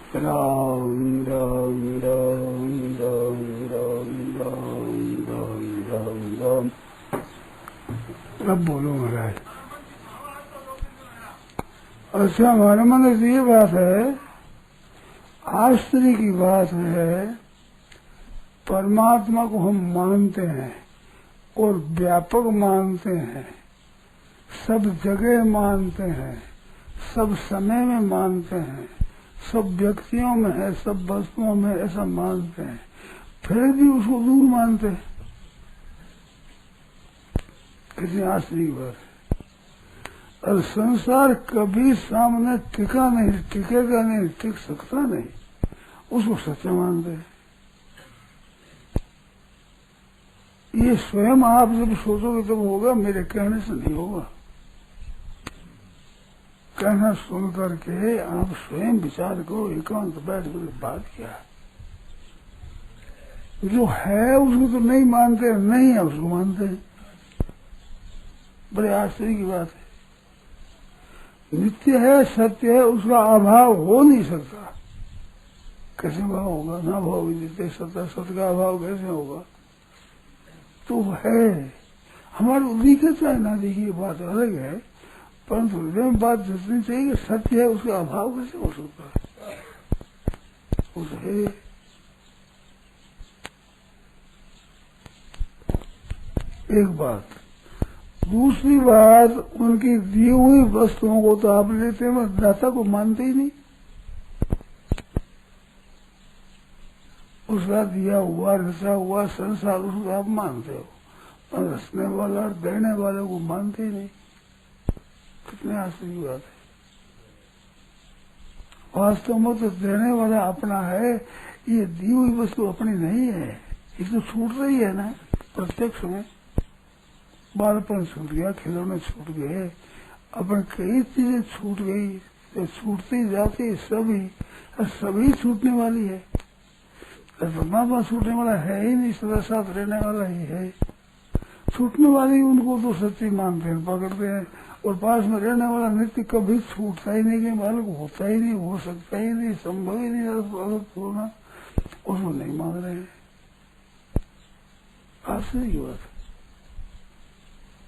राम राम राम राम राम राम राम राम राम। अब बोलो महाराज। अच्छा, हमारे मन से ये बात है, आश्चर्य की बात है, परमात्मा को हम मानते हैं और व्यापक मानते हैं, सब जगह मानते हैं, सब समय में मानते हैं, सब व्यक्तियों में है, सब वस्तुओं में ऐसा मानते हैं, फिर भी उसको दूर मानते हैं। कितनी आश्चर्य की बात है। और संसार कभी सामने टिका नहीं, टिकेगा नहीं, टिक सकता नहीं, उसको सच्चा मानते हैं। ये स्वयं आप जब सोचोगे तब होगा, मेरे कहने से नहीं होगा। कहना सुन करके आप स्वयं विचार करो, एकांत बैठ कर बात क्या है। जो है उसको तो नहीं मानते, नहीं है उसको मानते हैं। बड़े आश्चर्य की बात है। नित्य है, सत्य है, उसका अभाव हो नहीं सकता। कैसे भाव होगा? ना भाव नित्य सत्य, सत्य का अभाव कैसे होगा? तो है, हमारे दिखे चाहे ना दिखे, बात अलग है, परंतु हृदय में बात जितनी चाहिए कि सत्य है, उसका अभाव कैसे हो सकता है? उस है। एक बात। दूसरी बात, उनकी दी हुई वस्तुओं को तो आप लेते हैं, दाता को मानते ही नहीं। उसका दिया हुआ रचा हुआ संसार उसको आप मानते हो, और रचने वाला और देने वाले को मानते ही नहीं। कितने आश्चर्य की बात है। वास्तव में तो देने वाला अपना है, ये दी हुई वस्तु अपनी नहीं है। ये तो छूट रही है ना प्रत्यक्ष में। बालपन छूट गया, खिलौने छूट गए, अपन कई चीजें छूट गई, तो छूटती जाती सभी छूटने वाली है। परमात्मा छूटने वाला है ही नहीं, सदा साथ रहने वाला ही है। छूटने वाली उनको तो सच्ची मानते हैं, पकड़ते हैं, और पास में रहने वाला नित्य कभी छूटता ही नहीं, कि बालक होता ही नहीं, हो सकता ही नहीं, संभव ही नहीं बालक होना, उसको नहीं मान रहे हैं। आश्चर्य की बात है।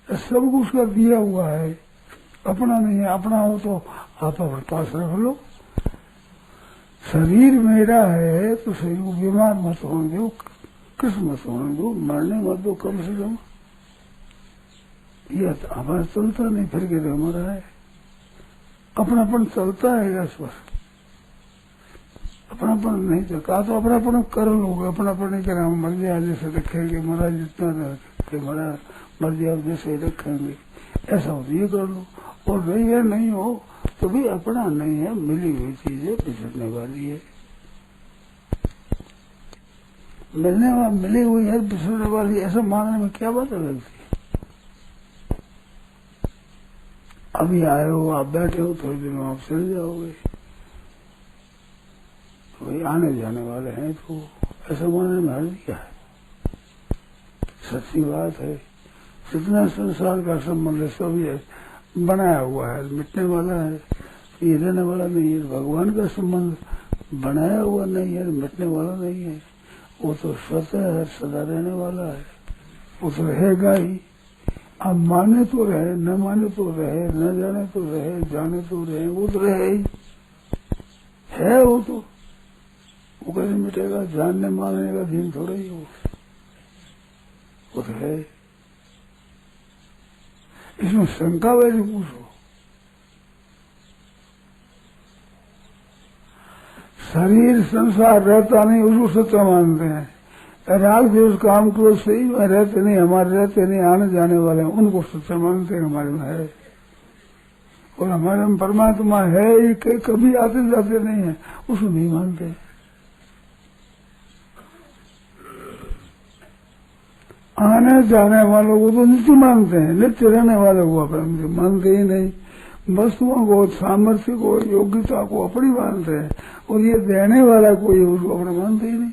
सब कुछ उसका दिया हुआ है, अपना नहीं है। अपना हो तो आप अपने पास रख लो। शरीर मेरा है तो शरीर को बीमार मत होने दो, किस मत होने दो, मरने मत दो कम से कम। यह हमारा चलता नहीं, फिर के हमारा है। अपनापन चलता है इस पर, अपनापन नहीं चलता तो अपनापन कर लोगे। अपनापन नहीं करें, हम मर जाए जैसे रखेंगे, महाराज जितना महाराज मर जाओ जैसे रखेंगे, ऐसा हो तो ये कर लो। और नहीं है, नहीं हो तो भी अपना नहीं है, मिली हुई चीज है, बिछड़ने वाली है। मिली हुई है, बिछड़ने वाली, ऐसा मानने में क्या बात है लगती है? अभी आए हो, आप बैठे हो, थोड़ी देर में आप चले जाओगे, वही आने जाने वाले हैं, तो ऐसा मानने में हर्ज क्या है? सच्ची बात है। जितना संसार का संबंध है सब ये बनाया हुआ है, मिटने वाला है, ये रहने वाला नहीं है। भगवान का संबंध बनाया हुआ नहीं है, मिटने वाला नहीं है। वो तो स्वतः है, सदा रहने वाला है, वो तो रहेगा ही। अब माने तो रहे, न माने तो रहे, न जाने तो रहे, जाने तो रहे, वो तो रहे ही है। वो तो वो कैसे मिटेगा? जानने मानने का दिन थोड़ा ही वो तो है। इसमें शंका वैसे पूछो। शरीर संसार रहता नहीं, उसको सच्चा मानते हैं। राग द्वेष काम क्रोध सही में रहते नहीं, हमारे रहते नहीं, आने जाने वाले हैं, उनको सच्चा मानते हैं हमारे में है। और हमारे में परमात्मा है ही, कभी आते जाते नहीं है, उसको नहीं मानते। आने जाने वालों को तो नित्य मानते हैं, नित्य रहने वाले को अपने मानते ही नहीं। वस्तुओं को, सामर्थ्य को, योग्यता को अपनी मानते हैं, और ये देने वाला कोई उसको अपना मानते ही नहीं।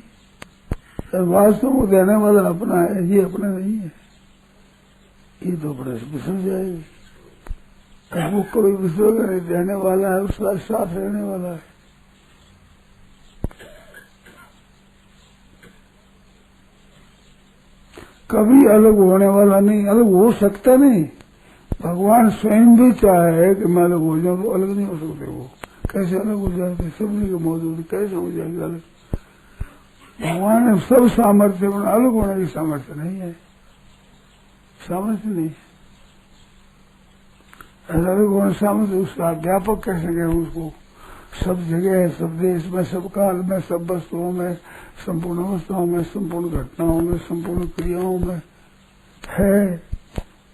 वास्तव को देने वाला अपना है, ये अपना नहीं है। ये तो बड़े बिसर जाएगी। वो कोई विश्व नहीं, देने वाला है, उसका साथ रहने वाला है। कभी अलग होने वाला नहीं, अलग हो सकता नहीं। भगवान स्वयं भी चाहे कि मैं अलग हो जाऊं तो अलग नहीं हो सकते। वो कैसे अलग हो जाते, सबने के मौजूद कैसे हो जाएगी अलग? भगवान ने सब सामर्थ्य बना, अलग होने की सामर्थ्य नहीं है, सामर्थ्य नहीं। ऐसा अलग होने सामर्थ्य उसका व्यापक कैसे कहें उसको? सब जगह, सब देश में, सब काल में, सब वस्तुओं में, संपूर्ण अवस्थाओं में, संपूर्ण घटनाओं में, संपूर्ण क्रियाओं में है,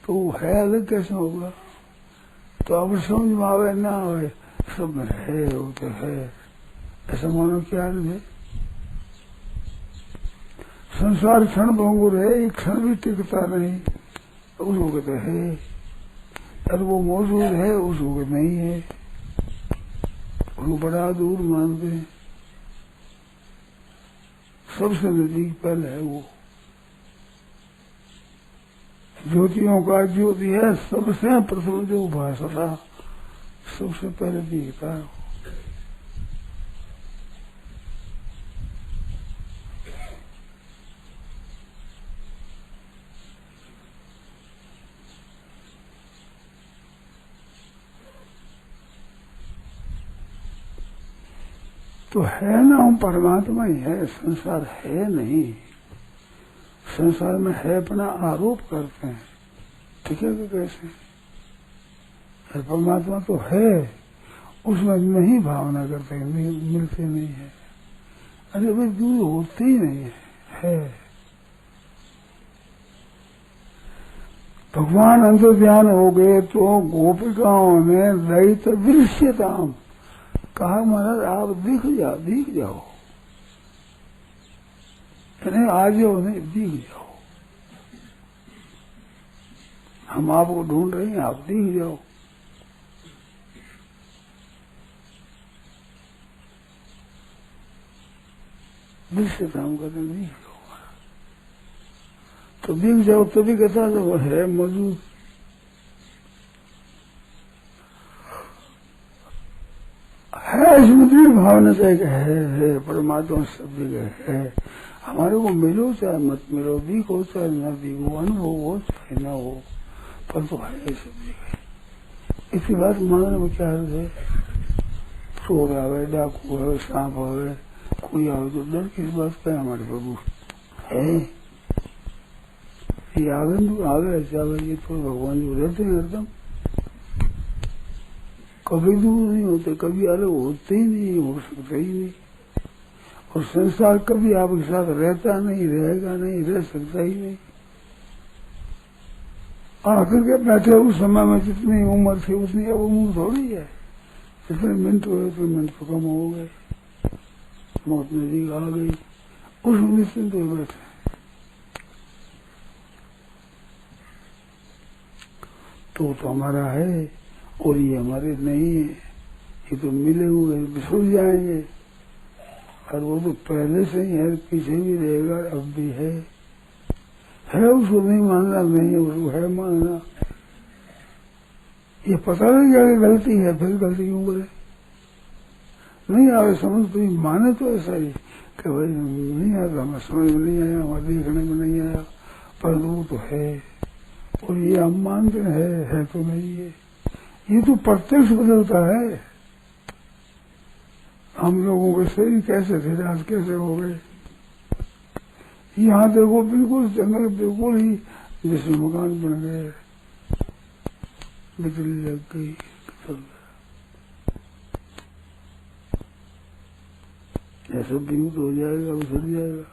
तो है अलग कैसे होगा? तो अब समझ में आवे ना आवे, सब में है, वो तो है, ऐसा मानो क्या है? संसार क्षण भंगुर है, एक क्षण भी टिकता नहीं, उसको कहते है। और वो मौजूद है, उसको कहते नहीं है, वो बड़ा दूर मानते हैं। सबसे नजदीक पहले है वो। ज्योतियों का ज्योति है, सबसे प्रथम जो भाषा सबसे पहले दिखता है। तो है ना, हम परमात्मा ही है, संसार है नहीं। संसार में है अपना आरोप करते हैं, ठीक है कि कैसे? परमात्मा तो है, उसमें नहीं भावना करते, मिलते नहीं है। अरे भाई दूर होते ही नहीं है। भगवान अंतर्ध्यान हो गए तो गोपिकाओं ने दैत दृश्यताम कहा, महाराज आप दिख जाओ, नहीं आ जाओ, नहीं दिख जाओ, हम आपको ढूंढ रहे हैं, आप दिख जाओ। दृश्यताम कहते दिख जाओ, तो दिख जाओ तभी कहता जो है मौजूद। है इसमें दृढ़ भावना चाहिए, है परमात्मा सब जगह है। हमारे को मिलो चाहे मत मिलो, दिखो चाहे न दिखो, अनुभव हो चाहे न हो, पर तो है सब जगह। इसी बात मानने में क्या है? चोर आवे, डाकू आवे, सांप आवे, कोई आवे तो डर किस बात का है? हमारे प्रभु है, ये आवे चाहे ये तो भगवान जी रहते हैं हरदम, कभी दूर नहीं होते, कभी अलग होते ही नहीं, हो सकते ही नहीं। और संसार कभी आपके साथ रहता नहीं, रहेगा नहीं, रह सकता ही नहीं। आखिर के बैठे उस समय में जितनी उम्र थी उतनी अब उम्र थोड़ी है। जितने मिनट हुए उतने मिनट तो कम हो गए, मौत नजदीक आ गई, उस निश्चिंत हुए बैठे। तो हमारा है और ये हमारे नहीं है, ये तो मिले हुए बिछुड़ जाएंगे। और वो तो पहले से ही है, पीछे भी रहेगा, अब भी है उसको नहीं मानना, नहीं है उसको है मानना। ये पता नहीं क्या गलती है, फिर गलती क्यों करे? नहीं आवे समझ तो माने तो ऐसा ही कि भाई नहीं आता, हमें समझ में नहीं आया, हमारे देखने में नहीं आया, पर वो तो है। और ये हम मानते है तो नहीं है, ये तो प्रत्यक्ष बदलता है। हम लोगों के शरीर कैसे थे, आज कैसे हो गए? यहाँ देखो बिल्कुल जंगल बिल्कुल ही जैसे मकान बन गए, बिजली लग गई, ऐसा विमुक्त हो जाएगा, उछल जाएगा।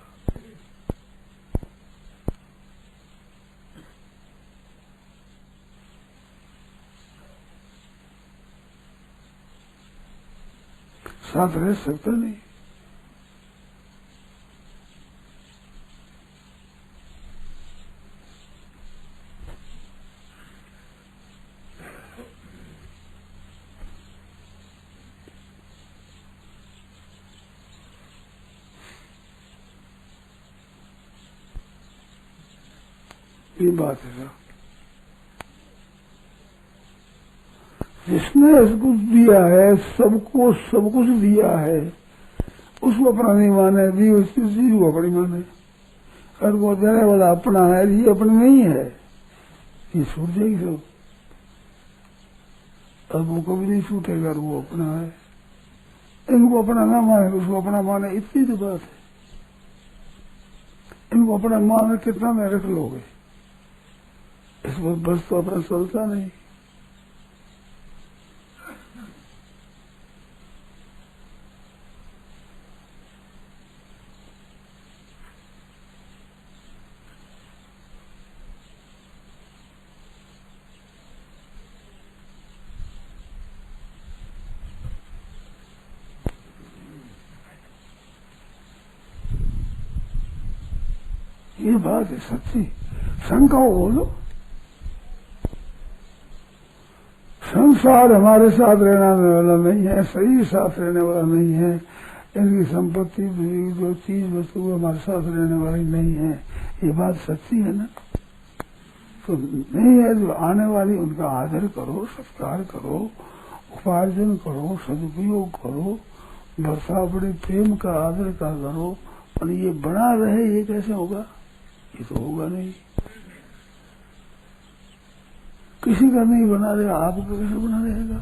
साथ रह सकता नहीं। ये बात है साहब, जिसने कुछ दिया है, सबको सब कुछ दिया है, उसको अपना नहीं माने, दी उसकी चीज को अपनी माने। और वो देने वाला अपना है, ये अपना नहीं है, ये छूट जाएगी सब। और वो कभी नहीं छूटेगा, वो अपना है। इनको अपना ना माने, उसको अपना माने, इतनी तो बात है। इनको अपना माने कितना में रख लोगे, इस पर बस तो अपना चलता नहीं। ये बात है सच्ची। शंका बोलो, संसार हमारे साथ रहने वाला नहीं है, शरीर साथ रहने वाला नहीं है, इनकी संपत्ति जो चीज वस्तु हमारे साथ रहने वाली नहीं है। ये बात सच्ची है ना? तो नहीं है, जो आने वाली उनका आदर करो, सत्कार करो, उपार्जन करो, सदुपयोग करो, वर्षा बड़े प्रेम का आदर का करो। और ये बना रहे, ये कैसे होगा? ये तो होगा नहीं। किसी का नहीं बना रहे, आपका कैसे बना रहेगा?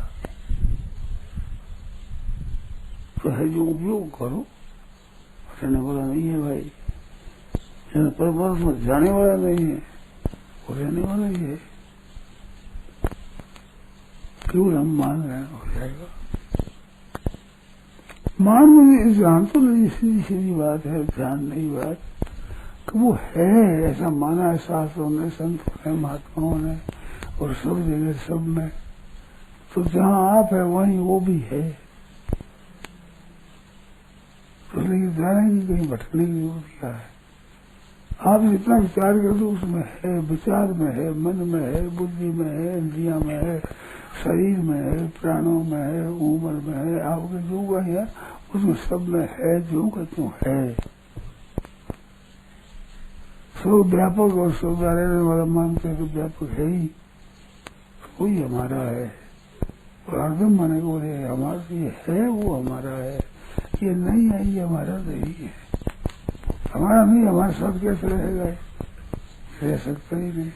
तो है जो उपयोग करो, रहने वाला नहीं है भाई। परमात्मा जाने वाला नहीं है, वो रहने वाला ही है। केवल हम मान रहे हैं, हो जाएगा। मान में ध्यान तो नहीं, सीधी सीधी बात है, ध्यान नहीं बात कि वो है, ऐसा माना है शास्त्रों ने, संतों ने, महात्माओं ने, और सब जगह सब में। तो जहाँ आप है वहीं वो भी है। तो लेकिन जाने की कहीं भटकने की जरूरत क्या है? आप जितना विचार कर दो उसमें है, विचार में है, मन में है, बुद्धि में है, इंद्रिया में है, शरीर में है, प्राणों में है, उम्र में है, आपके जो वही है उसमें सब में है, जो का क्यों है। सब व्यापक और सब रहने वाला मानते हैं तो व्यापक है ही, कोई हमारा है। और हरदम माने को हमारा ये है, वो हमारा है, ये नहीं है, ये हमारा नहीं है। हमारा नहीं, हमारे साथ कैसे रहेगा? रह सकता ही नहीं।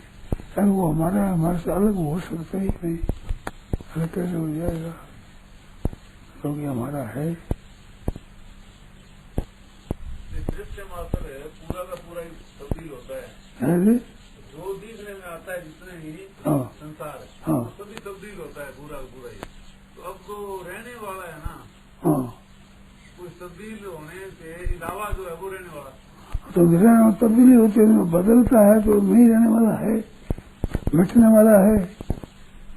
अगर वो हमारा है, हमारे से अलग हो सकता ही नहीं। अलग कैसे हो जाएगा? क्योंकि हमारा है। दृश्य मात्र है, पूरा का पूरा तब्दील होता है। जो दिखने में आता है जितने ही संसार है, हाँ, सभी तब्दील होता है, पूरा का पूरा ही। तो अब जो रहने वाला है ना, हाँ, उस तब्दील होने से अलावा जो है वो रहने वाला। तो तब्दीली होती है, बदलता है तो नहीं रहने वाला है, मिटने वाला है।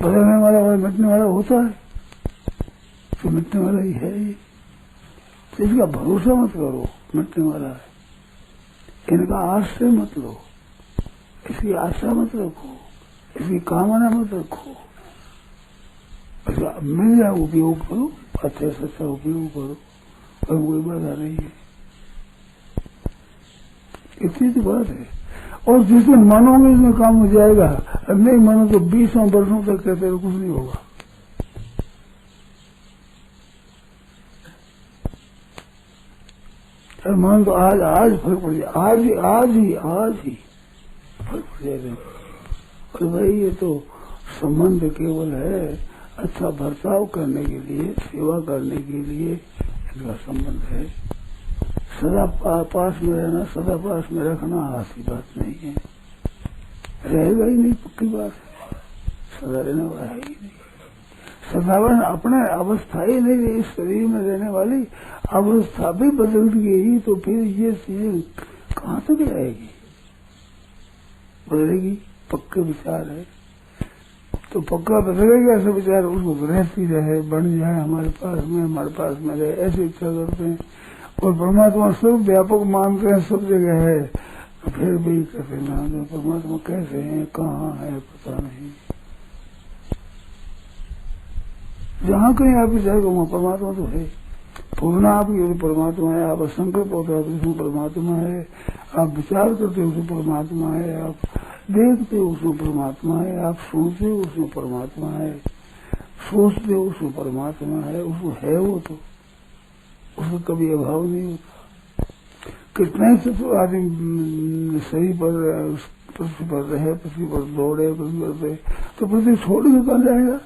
बदलने वाला और मिटने वाला होता है, तो मिटने वाला ही है। तो इसका भरोसा मत करो, मिटने वाला है। इनका आश्रय मत लो, इसकी आशा मत रखो, इसकी कामना मत रखो। ऐसा मिल जाए उपयोग करो, अच्छा सच्चा उपयोग करो, और कोई बाधा नहीं है। इतनी तो बात है। और जिसमें मानोगे इसमें काम हो जाएगा, अब नहीं मानो तो 20 वर्षों तक कहते कुछ नहीं होगा। मान तो आज फर्क पड़ जाए, आज ही फर्क पड़ जाएगा। और भाई ये तो संबंध केवल है अच्छा बर्ताव करने के लिए, सेवा करने के लिए इनका संबंध है। सदा पास में रहना, सदा पास में रखना आसी बात नहीं है, रहेगा ही नहीं, पक्की बात है। सदा रहने वाला है ही नहीं। सदावन अपने अवस्था ही नहीं, इस शरीर में रहने वाली अवस्था भी बदल गई तो फिर ये चीज कहाँ तक रहेगी? बदलेगी, पक्के विचार है तो पक्का बदलेगा। ऐसा विचार उसको रहती रहे, बन जाए हमारे पास में रहे, ऐसी इच्छा करते हैं। और परमात्मा सब व्यापक मानते हैं, सब जगह है, तो फिर भी कहते ना परमात्मा कैसे है, कहाँ है, पता नहीं। जहाँ कहीं आप विचार करो वहाँ परमात्मा तो है। पूर्णा आपकी परमात्मा है, आप संकल्प होता है उसमें परमात्मा है, आप विचार करते हो उसमें परमात्मा है, आप देखते हो उसमें परमात्मा है, आप सुनते हो उसमें परमात्मा है, सोचते हो उसमें परमात्मा है, उसको है वो तो उसका कभी अभाव नहीं होता। कितने ही तो आदमी सही पर पृथ्वी पर रहे, पृथ्वी पर दौड़े, पृथ्वी पर रहे, तो पृथ्वी छोड़ के कहाँ जाएगा?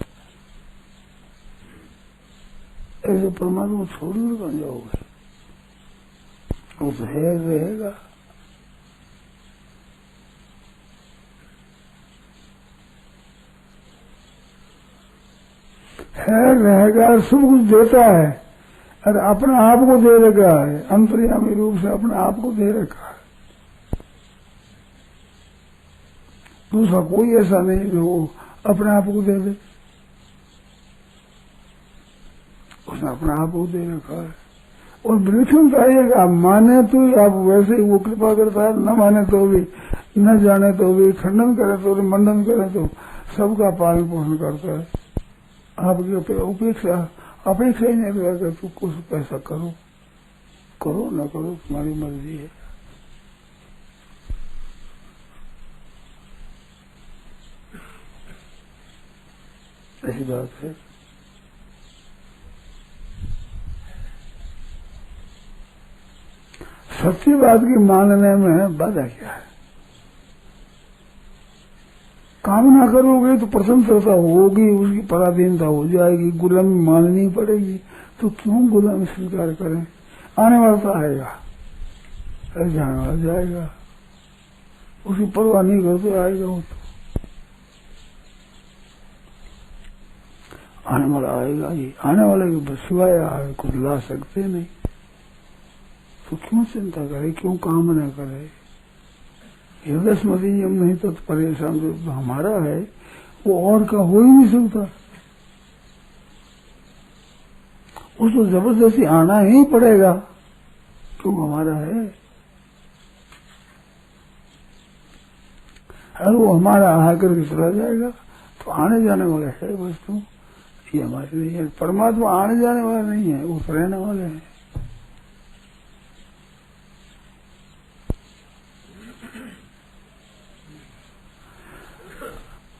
ऐसे परमात्मा छोड़ के कहाँ जाओगे? वो तो है, रहेगा। है, रहेगा, सब कुछ देता है। अरे अपने आप को दे रखा है, अंतर्यामी रूप से अपने आप को दे रखा है। दूसरा कोई ऐसा नहीं जो अपने आप को दे दे। उसने अपने आप को दे रखा है। और विलक्षण चाहिएगा, माने तो आप वैसे ही वो कृपा करता है, न माने तो भी, न जाने तो भी, खंडन करे तो भी, मंडन करे तो सबका पालन पोषण करता है। आपकी अपेक्षा ही नहीं रहेगा, तू कुछ पैसा करो, करो न करो तुम्हारी मर्जी है। ऐसी बात है। सच्ची बात की मानने में बाधा क्या है? कामना करोगे तो प्रसन्नता होगी, उसकी पराधीनता हो जाएगी, गुलामी माननी पड़ेगी। तो क्यों गुलामी स्वीकार करें? आने वाला तो आएगा, जाने वाला जाएगा, उसकी परवाह नहीं करते आएगा। वो तो आने वाला आएगा ही, आने वाले के सिवाय आए कुछ ला सकते नहीं। तो क्यों चिंता करे, क्यों कामना करे? हृदय स्मृति हम नहीं तो परेशान जो हमारा है वो और का हो ही नहीं सकता। उसको जबरदस्ती आना ही पड़ेगा, क्यों हमारा है। अगर वो हमारा आकर के चला जाएगा तो आने जाने वाला है वस्तु, ये हमारी नहीं है। परमात्मा आने जाने वाला नहीं है, वो रहने वाले हैं।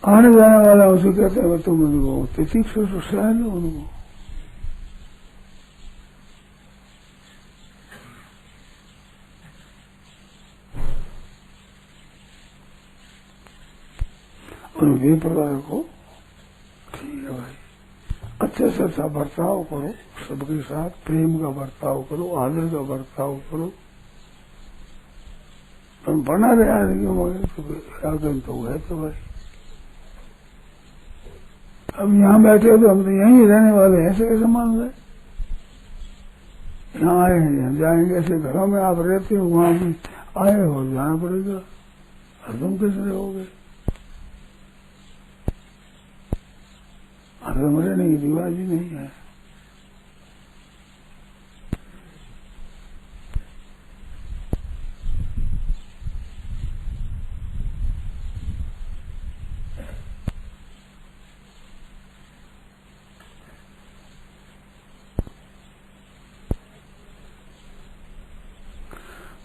आने जाने वाला उसे कहते हैं तुम उनको तीक्ष्ण से सह लो उनको। उनके प्रकार को ठीक है भाई, अच्छे से अच्छा बर्ताव करो, सबके साथ प्रेम का बर्ताव करो, आदर का बर्ताव करो। तुम बना रहे आदमी तो है तो भाई। अब यहाँ बैठे तो हम तो यहीं रहने वाले हैं, ऐसे कैसे मान रहे? यहाँ आए हैं, यहाँ जाएंगे। ऐसे घरों में आप रहते हो, वहां भी आए हो, जाना पड़ेगा। और तुम कैसे रहोगे? हरदम रहने की रिवाज ही नहीं है।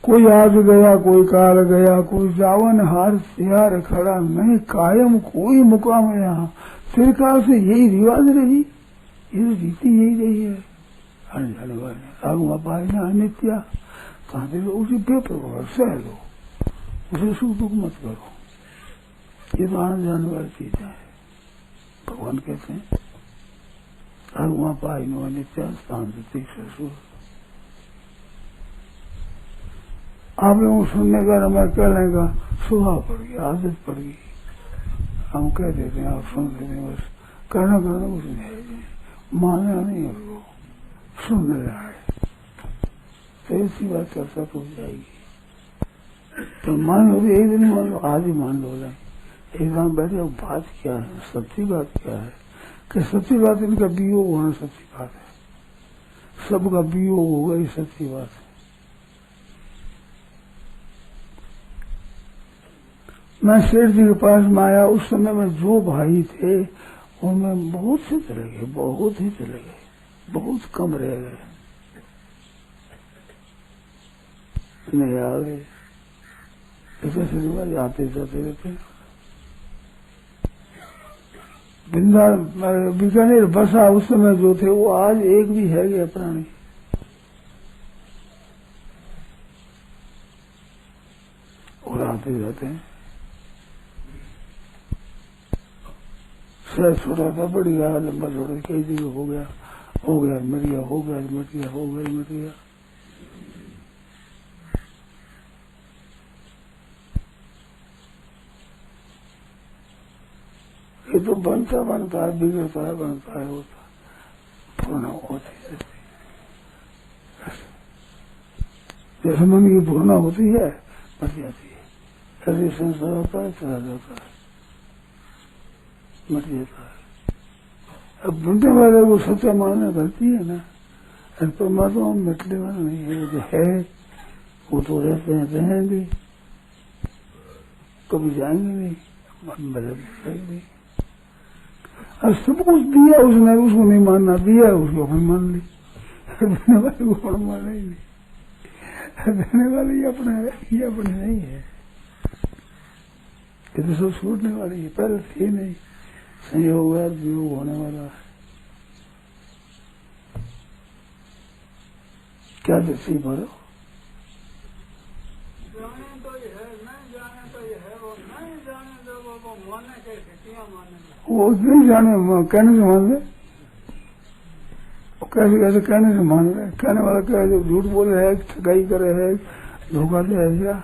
कोई आज गया, कोई काल गया, कोई जावन हार तैयार खड़ा नहीं, कायम कोई मुकाम है यहाँ। चिरकाल से यही रिवाज रही, ये रीति यही रही है। आने जाने वाले आगुआ पाए ना नित्या, कहा दे उसी बेप्रभाव सह लो, उसे सुख दुख मत करो। ये तो आने जाने वाली चीज है। भगवान कहते हैं आगुआ पाए ना नित्या स्थान से तीक्ष्ण। आप लोग सुनने का मैं कह लेगा, स्वभाव पड़ गई, आदत पड़ गई, हम कह देते हैं, आप सुन लेते हैं, बस कहना कुछ नहीं है, मानना नहीं है, वो सुन रहा है तो ऐसी बात चर्चा तो हो जाएगी। तो मान लो, एक दिन मान लो, आज ही मान लो, एक बार बैठे हो, बात क्या है, सच्ची बात क्या है? कि सच्ची बात इनका वियोग होना सच्ची बात है, सबका वियोग होगा, ये सच्ची बात है। मैं शेठ जी के पास में आया, उस समय में जो भाई थे उनमें बहुत से चले गए, बहुत ही चले गए, बहुत कम रह गए, नहीं आ गए। ऐसे सिनेमा आते जाते रहते। बीकानेर बसा उस समय जो थे वो आज एक भी है गया प्राणी। आते जाते हैं। शायद छोटा था, बढ़ गया, लंबा छोटा कई जगह हो गया, मिट गया, हो गया, मिट गया, हो गया, मिट गया। ये तो बनता है, बिगड़ता है, बनता है, होता पूर्ण होती रहती। जैसे मन की पूर्ण होती है, मर जाती है, ऐसे संसार होता है, चला जाता है, मर जाता है। अब बनने वाले वो सच्चा मानना गलती है ना, परमात्मा मिटने वाला नहीं है, जो है वो तो रहते हैं, रहेंगे, कभी जाएंगे नहीं, नहीं। अब सब कुछ दिया उसने, उसको नहीं मानना, दिया उसको अपन मान ली, देने वाले को अपन माना ही नहीं, देने वाले ये अपने नहीं है, ये तो सब छूटने वाली है, पहले थी नहीं, संयोग है, वियोग होने वाला है। क्या दृष्टि भरो, जाने तो ये है, नहीं जाने तो ये है, वो नहीं जाने तो वो माने कैसे, क्या माने, वो नहीं जाने कहने से मान ले, कैसे कैसे कहने से मान ले, कहने वाला क्या जो झूठ बोले है, ठगाई करे है, धोखा दे है, क्या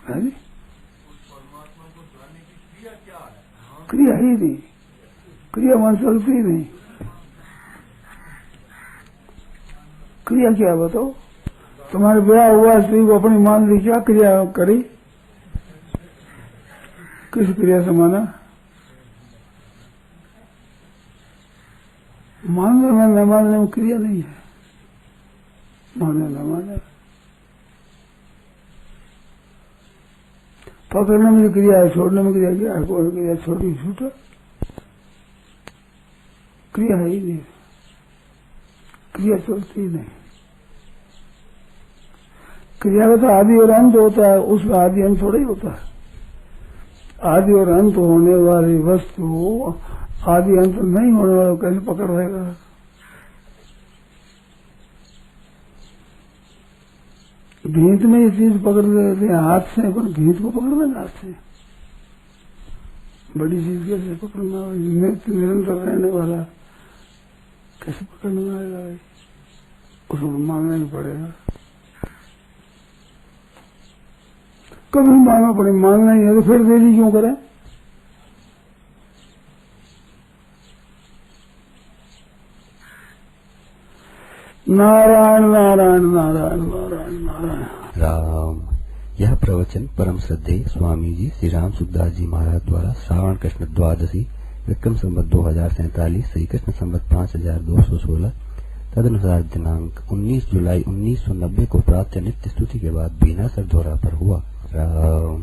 है? परमात्मा को जानने की क्रिया क्या है? क्रिया ही नहीं, क्रिया मन चलती ही नहीं। क्रिया क्या बताओ, तुम्हारे ब्याह हुआ, स्त्री को अपनी मान ली, क्या क्रिया करी, किस क्रिया से माना? मानने में न मानने में क्रिया नहीं है, माने न माने। पकड़ने में क्रिया है, छोड़ने में क्रिया क्या है, कोई क्रिया छोटी छूटा, क्रिया है ही नहीं, क्रिया चलती ही नहीं। क्रिया का तो आदि और अंत होता है, उसका आदि अंत थोड़ा ही होता है। आदि और अंत होने वाली वस्तु आदि अंत नहीं होने वाला कैसे पकड़ रहेगा? भीत में ये चीज पकड़ लेते हैं हाथ से, पर भीत को पकड़ लेना हाथ से, बड़ी चीज कैसे पकड़ना, निरंतर रहने वाला कैसे पकड़ने आएगा भाई, उसको मांगना ही पड़ेगा, कभी मांगना पड़े, मांगना ही है तो फिर देरी क्यों करें? नारायण नारायण नारायण नारायण नारायण राम। यह प्रवचन परम श्रद्धेय स्वामी जी श्री राम सुखदास जी महाराज द्वारा श्रावण कृष्ण द्वादशी विक्रम संवत 2047 श्री कृष्ण संवत 5216 तदनुसार दिनांक 19 जुलाई 1990 को प्रातः नित्य स्तुति के बाद बीना सर द्वारा पर हुआ। राम।